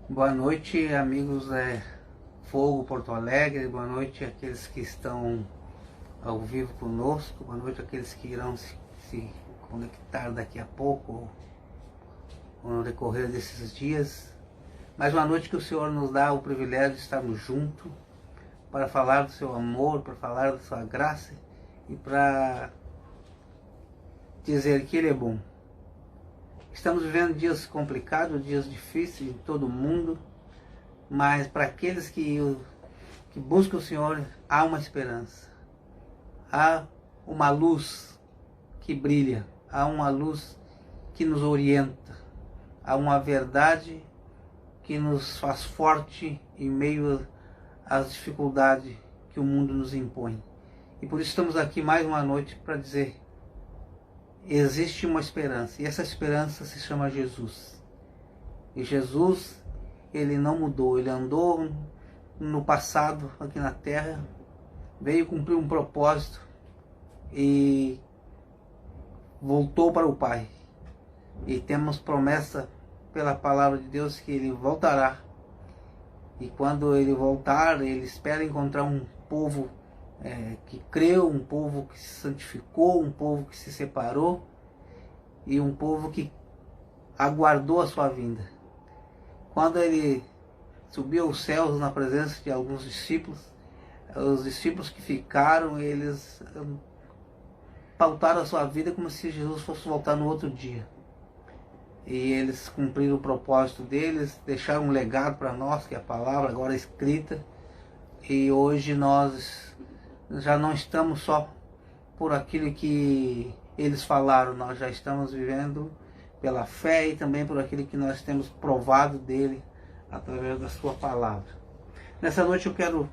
Boa noite, amigos Fogo Porto Alegre. Boa noite àqueles que estão ao vivo conosco. Boa noite àqueles que irão se conectar daqui a pouco ou no decorrer desses dias. Mais uma noite que o Senhor nos dá o privilégio de estarmos juntos para falar do seu amor, para falar da sua graça e para dizer que Ele é bom. Estamos vivendo dias complicados, dias difíceis em todo o mundo, mas para aqueles que buscam o Senhor, há uma esperança, há uma luz que brilha, há uma luz que nos orienta, há uma verdade que nos faz forte em meio às dificuldades que o mundo nos impõe. E por isso estamos aqui mais uma noite para dizer: existe uma esperança, e essa esperança se chama Jesus. E Jesus, Ele não mudou, Ele andou no passado aqui na terra, veio cumprir um propósito e voltou para o Pai. E temos promessa pela palavra de Deus que Ele voltará. E quando Ele voltar, Ele espera encontrar um povo que creu, um povo que se santificou, um povo que se separou e um povo que aguardou a sua vinda. Quando Ele subiu aos céus na presença de alguns discípulos, os discípulos que ficaram, eles pautaram a sua vida como se Jesus fosse voltar no outro dia. E eles cumpriram o propósito deles, deixaram um legado para nós, que é a palavra agora escrita. E hoje nós já não estamos só por aquilo que eles falaram, nós já estamos vivendo pela fé e também por aquilo que nós temos provado dele através da sua palavra. Nessa noite eu quero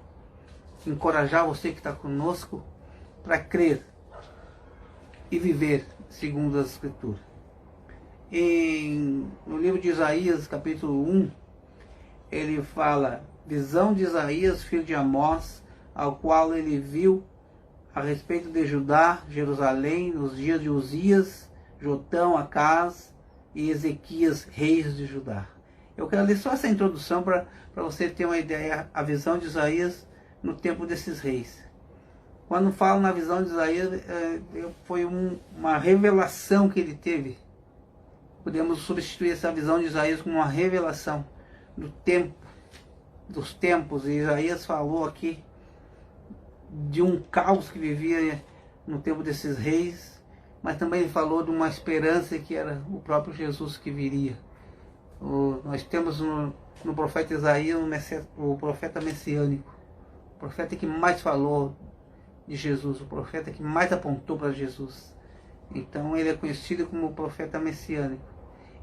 encorajar você que está conosco para crer e viver segundo as Escrituras. No livro de Isaías, capítulo 1, ele fala: visão de Isaías, filho de Amós, ao qual ele viu a respeito de Judá, Jerusalém, nos dias de Uzias, Jotão, Acás e Ezequias, reis de Judá. Eu quero ler só essa introdução para você ter uma ideia, a visão de Isaías no tempo desses reis. Quando falo na visão de Isaías, foi uma revelação que ele teve. Podemos substituir essa visão de Isaías com uma revelação dos tempos. E Isaías falou aqui de um caos que vivia no tempo desses reis, mas também ele falou de uma esperança que era o próprio Jesus que viria. Nós temos no profeta Isaías o profeta messiânico, o profeta que mais falou de Jesus, o profeta que mais apontou para Jesus. Então ele é conhecido como o profeta messiânico.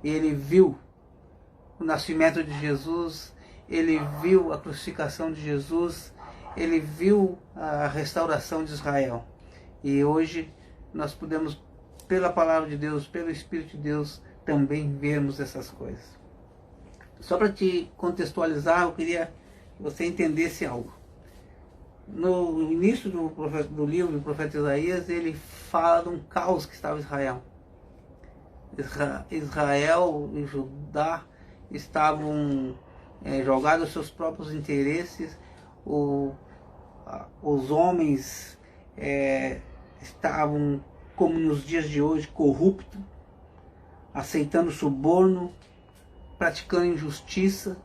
Ele viu o nascimento de Jesus, ele viu a crucificação de Jesus, ele viu a restauração de Israel. E hoje nós podemos, pela palavra de Deus, pelo Espírito de Deus, também vermos essas coisas. Só para te contextualizar, eu queria que você entendesse algo. No início do livro do profeta Isaías, ele fala de um caos que estava em Israel. Israel e Judá estavam jogados aos seus próprios interesses. Os homens estavam, como nos dias de hoje, corruptos, aceitando suborno, praticando injustiça.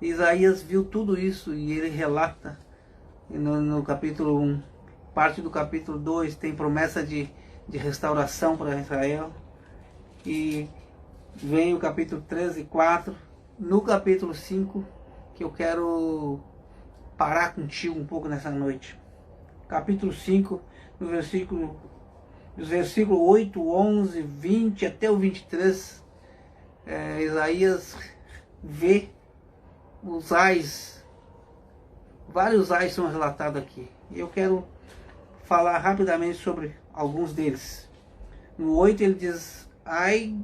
Isaías viu tudo isso e ele relata no capítulo 1, parte do capítulo 2, tem promessa de restauração para Israel. E vem o capítulo 3 e 4, no capítulo 5, que eu quero parar contigo um pouco nessa noite. Capítulo 5, no dos versículos 8, 11, 20 até o 23, Isaías vê os ais, vários ais são relatados aqui. E eu quero falar rapidamente sobre alguns deles. No 8 ele diz: ai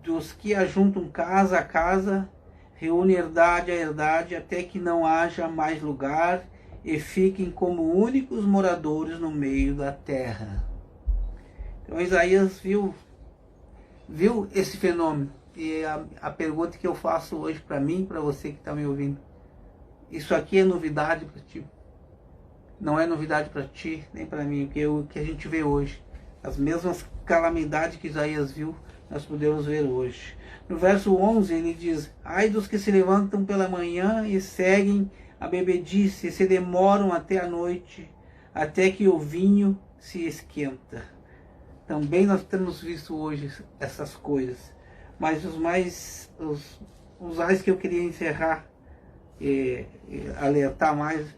dos que ajuntam casa a casa, reúnem herdade a herdade, até que não haja mais lugar e fiquem como únicos moradores no meio da terra. Então Isaías viu esse fenômeno. E a pergunta que eu faço hoje para mim, para você que está me ouvindo, isso aqui é novidade para ti? Não é novidade para ti, nem para mim, porque o que a gente vê hoje, as mesmas calamidades que Isaías viu, nós podemos ver hoje. No verso 11 ele diz: ai dos que se levantam pela manhã e seguem a bebedice, e se demoram até a noite, até que o vinho se esquenta. Também nós temos visto hoje essas coisas. Mas os ais que eu queria encerrar e alertar mais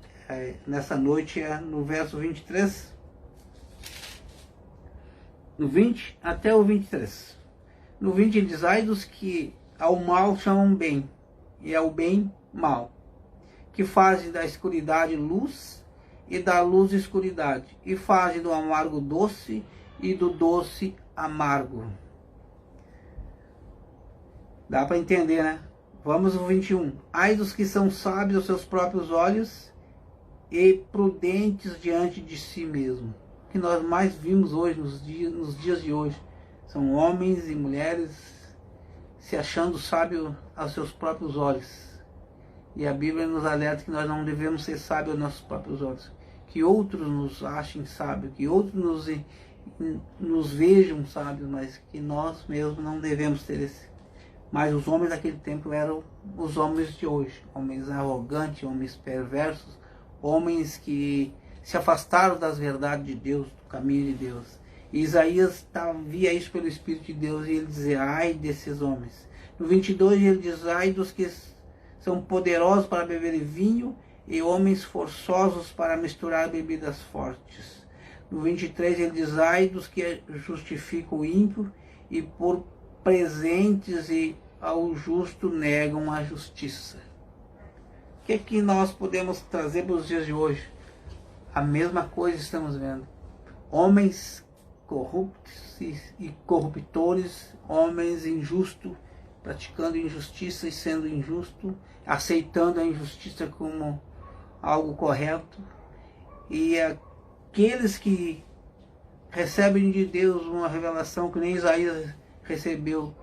nessa noite é no verso 23, no 20 até o 23. No 20 ele diz: ai dos que ao mal chamam bem, e ao bem mal, que fazem da escuridade luz, e da luz escuridade, e fazem do amargo doce, e do doce amargo. Dá para entender, né? Vamos ao 21. Ai dos que são sábios aos seus próprios olhos, e prudentes diante de si mesmo. O que nós mais vimos hoje, nos dias de hoje, são homens e mulheres se achando sábios aos seus próprios olhos. E a Bíblia nos alerta que nós não devemos ser sábios aos nossos próprios olhos. Que outros nos achem sábios, que outros nos vejam sábios, mas que nós mesmos não devemos ter esse. Mas os homens daquele tempo eram os homens de hoje. Homens arrogantes, homens perversos, homens que se afastaram das verdades de Deus, do caminho de Deus. E Isaías via isso pelo Espírito de Deus, e ele dizia: ai desses homens. No 22 ele diz: ai dos que são poderosos para beber vinho, e homens forçosos para misturar bebidas fortes. No 23 ele diz: ai dos que justificam o ímpio, e por presentes e ao justo negam a justiça. O que é que nós podemos trazer para os dias de hoje? A mesma coisa estamos vendo. Homens corruptos e corruptores, homens injustos, praticando injustiça e sendo injusto, aceitando a injustiça como algo correto. E aqueles que recebem de Deus uma revelação que nem Isaías recebeu,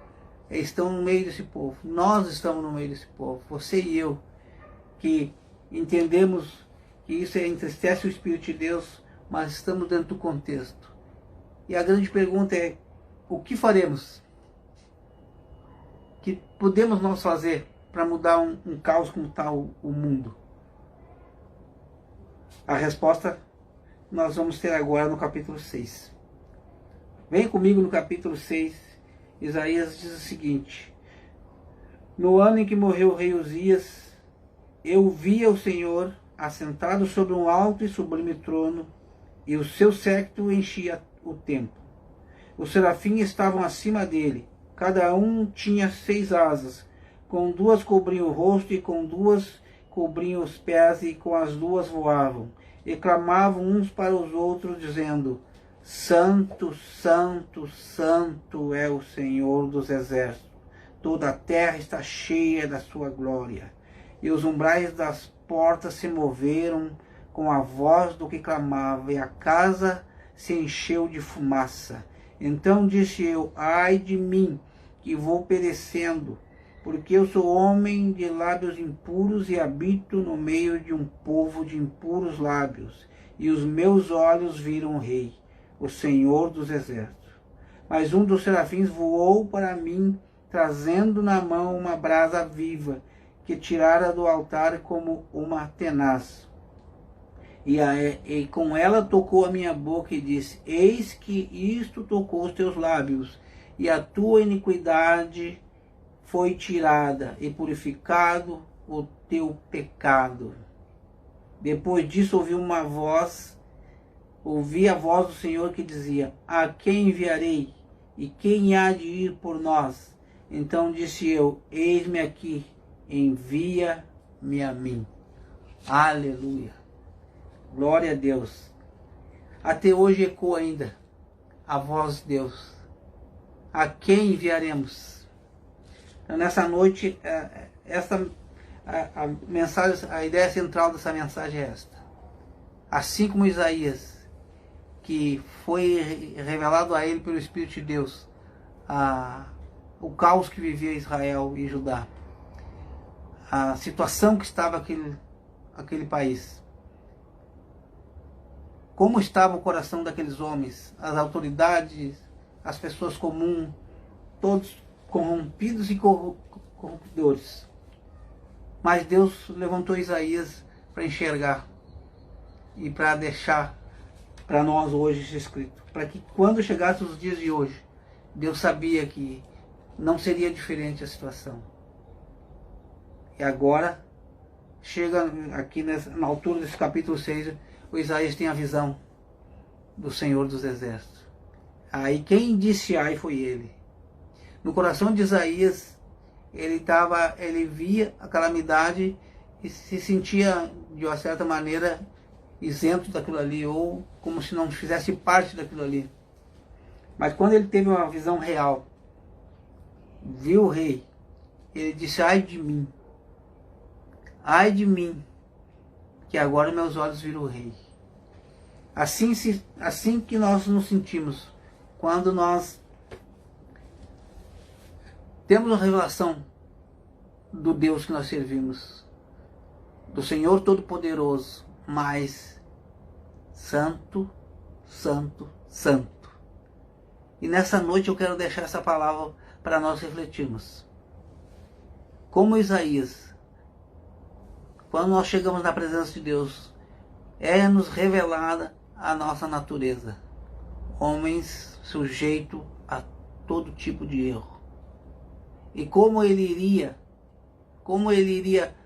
estão no meio desse povo. Nós estamos no meio desse povo, você e eu, que entendemos que isso entristece o Espírito de Deus, mas estamos dentro do contexto. E a grande pergunta é: o que faremos? O que podemos nós fazer para mudar um caos como está o mundo? A resposta nós vamos ter agora no capítulo 6. Vem comigo no capítulo 6. Isaías diz o seguinte: no ano em que morreu o rei Uzias, eu via o Senhor assentado sobre um alto e sublime trono, e o seu séquito enchia o templo. Os serafins estavam acima dele, cada um tinha 6 asas, com 2 cobriam o rosto, e com 2 cobriam os pés, e com as 2 voavam, e clamavam uns para os outros, dizendo: Santo, Santo, Santo é o Senhor dos exércitos, toda a terra está cheia da sua glória. E os umbrais das portas se moveram com a voz do que clamava, e a casa se encheu de fumaça. Então disse eu: ai de mim, que vou perecendo, porque eu sou homem de lábios impuros e habito no meio de um povo de impuros lábios, e os meus olhos viram o Rei, o Senhor dos exércitos. Mas um dos serafins voou para mim, trazendo na mão uma brasa viva, que tirara do altar como uma tenaz. E com ela tocou a minha boca e disse: eis que isto tocou os teus lábios, e a tua iniquidade foi tirada, e purificado o teu pecado. Depois disso ouvi a voz do Senhor que dizia: a quem enviarei? E quem há de ir por nós? Então disse eu: eis-me aqui, envia-me a mim. Aleluia. Glória a Deus. Até hoje ecoa ainda a voz de Deus: a quem enviaremos? Então, nessa noite, a mensagem, a ideia central dessa mensagem é esta. Assim como Isaías, que foi revelado a ele pelo Espírito de Deus o caos que vivia Israel e Judá, a situação que estava aquele país, como estava o coração daqueles homens, as autoridades, as pessoas comuns, todos corrompidos e corruptores. Mas Deus levantou Isaías para enxergar e para deixar para nós hoje escrito, para que quando chegasse os dias de hoje, Deus sabia que não seria diferente a situação. E agora, chega aqui na altura desse capítulo 6, o Isaías tem a visão do Senhor dos Exércitos. Aí quem disse ai foi ele. No coração de Isaías, ele via a calamidade e se sentia, de uma certa maneira, isento daquilo ali, ou como se não fizesse parte daquilo ali. Mas quando ele teve uma visão real, viu o rei, ele disse, ai de mim, que agora meus olhos viram o rei. Assim que nós nos sentimos, quando nós temos a revelação do Deus que nós servimos, do Senhor Todo-Poderoso, mas Santo, Santo, Santo. E nessa noite eu quero deixar essa palavra para nós refletirmos. Como Isaías, quando nós chegamos na presença de Deus, é-nos revelada a nossa natureza. Homens sujeitos a todo tipo de erro. E como ele iria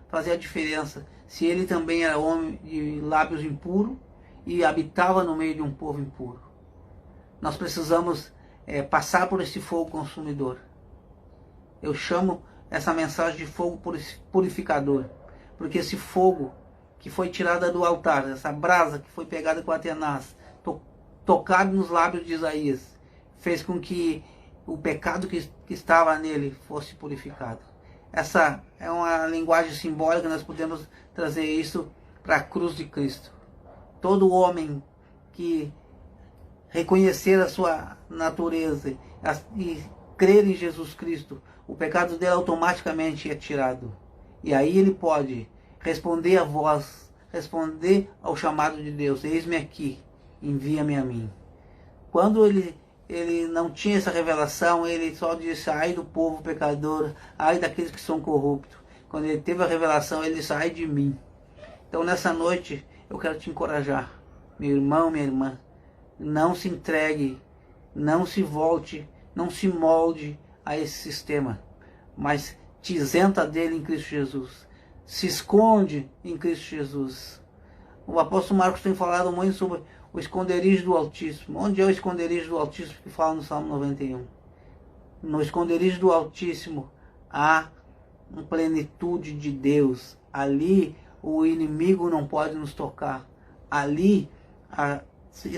fazer a diferença se ele também era homem de lábios impuros e habitava no meio de um povo impuro? Nós precisamos passar por esse fogo consumidor. Eu chamo essa mensagem de fogo purificador, porque esse fogo que foi tirado do altar, essa brasa que foi pegada com a tenaz, tocado nos lábios de Isaías, fez com que o pecado que estava nele fosse purificado. Essa é uma linguagem simbólica, nós podemos trazer isso para a cruz de Cristo. Todo homem que reconhecer a sua natureza e crer em Jesus Cristo, o pecado dele automaticamente é tirado. E aí ele pode responder à voz, responder ao chamado de Deus, eis-me aqui, envia-me a mim. Quando ele não tinha essa revelação, ele só disse, ai do povo pecador, ai daqueles que são corruptos. Quando ele teve a revelação, ele disse, ai de mim. Então nessa noite, eu quero te encorajar, meu irmão, minha irmã, não se entregue, não se volte, não se molde a esse sistema, mas te isenta dele em Cristo Jesus. Se esconde em Cristo Jesus. O apóstolo Marcos tem falado muito sobre o esconderijo do Altíssimo. Onde é o esconderijo do Altíssimo que fala no Salmo 91? No esconderijo do Altíssimo há uma plenitude de Deus. Ali o inimigo não pode nos tocar. Ali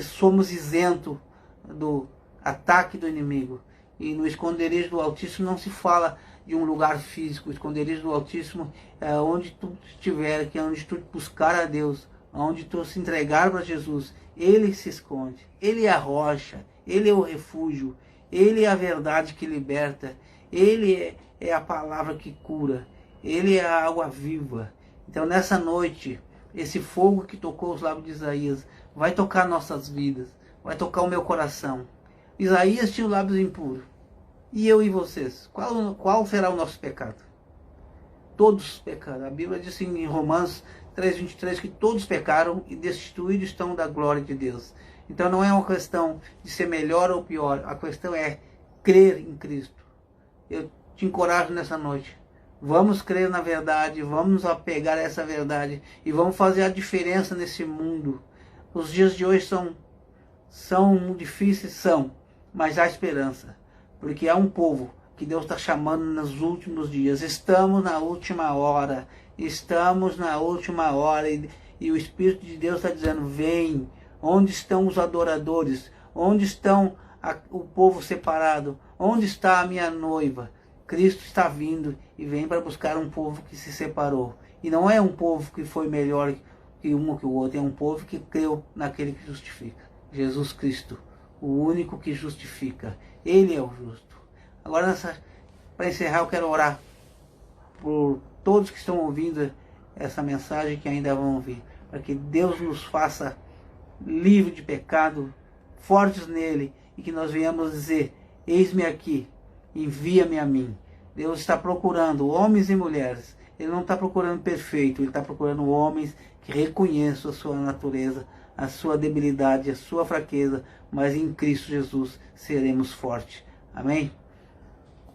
somos isentos do ataque do inimigo. E no esconderijo do Altíssimo não se fala de um lugar físico. O esconderijo do Altíssimo é onde tu estiver, que é onde tu buscar a Deus, onde tu se entregar para Jesus. Ele se esconde, ele é a rocha, ele é o refúgio, ele é a verdade que liberta, ele é a palavra que cura, ele é a água viva. Então nessa noite, esse fogo que tocou os lábios de Isaías vai tocar nossas vidas, vai tocar o meu coração. Isaías tinha os lábios impuros. E eu e vocês? Qual será o nosso pecado? Todos pecaram. A Bíblia diz em Romanos 3:23 que todos pecaram e destituídos estão da glória de Deus. Então não é uma questão de ser melhor ou pior. A questão é crer em Cristo. Eu te encorajo nessa noite. Vamos crer na verdade, vamos nos apegar a essa verdade e vamos fazer a diferença nesse mundo. Os dias de hoje são difíceis, mas há esperança. Porque há um povo que Deus está chamando nos últimos dias. Estamos na última hora. Estamos na última hora. E o Espírito de Deus está dizendo, vem. Onde estão os adoradores? Onde estão o povo separado? Onde está a minha noiva? Cristo está vindo e vem para buscar um povo que se separou. E não é um povo que foi melhor que um ou que o outro. É um povo que creu naquele que justifica. Jesus Cristo. O único que justifica. Ele é o justo. Agora Para encerrar, eu quero orar por todos que estão ouvindo essa mensagem, que ainda vão ouvir, para que Deus nos faça livre de pecado, fortes nele, e que nós venhamos dizer: eis-me aqui, envia-me a mim. Deus está procurando homens e mulheres. Ele não está procurando perfeito, ele está procurando homens que reconheçam a sua natureza, a sua debilidade, a sua fraqueza, mas em Cristo Jesus seremos fortes. Amém?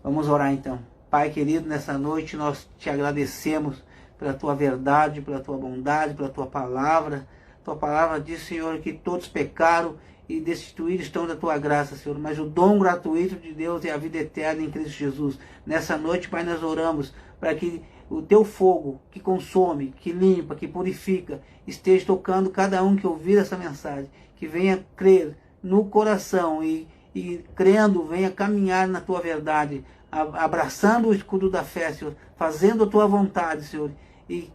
Vamos orar então. Pai querido, nessa noite nós te agradecemos pela tua verdade, pela tua bondade, pela tua palavra. Tua palavra diz, Senhor, que todos pecaram e destituídos estão da tua graça, Senhor. Mas o dom gratuito de Deus é a vida eterna em Cristo Jesus. Nessa noite, Pai, nós oramos para que o teu fogo, que consome, que limpa, que purifica, esteja tocando cada um que ouvir essa mensagem. Que venha crer no coração e crendo, venha caminhar na tua verdade, abraçando o escudo da fé, Senhor, fazendo a tua vontade, Senhor, e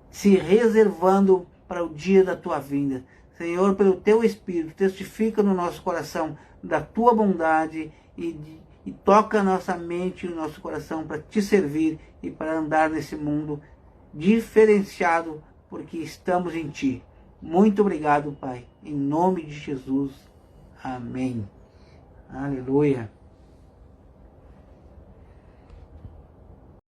se reservando para o dia da tua vinda. Senhor, pelo teu Espírito, testifica no nosso coração da tua bondade e toca a nossa mente e o nosso coração para te servir e para andar nesse mundo diferenciado, porque estamos em ti. Muito obrigado, Pai, em nome de Jesus. Amém. Aleluia.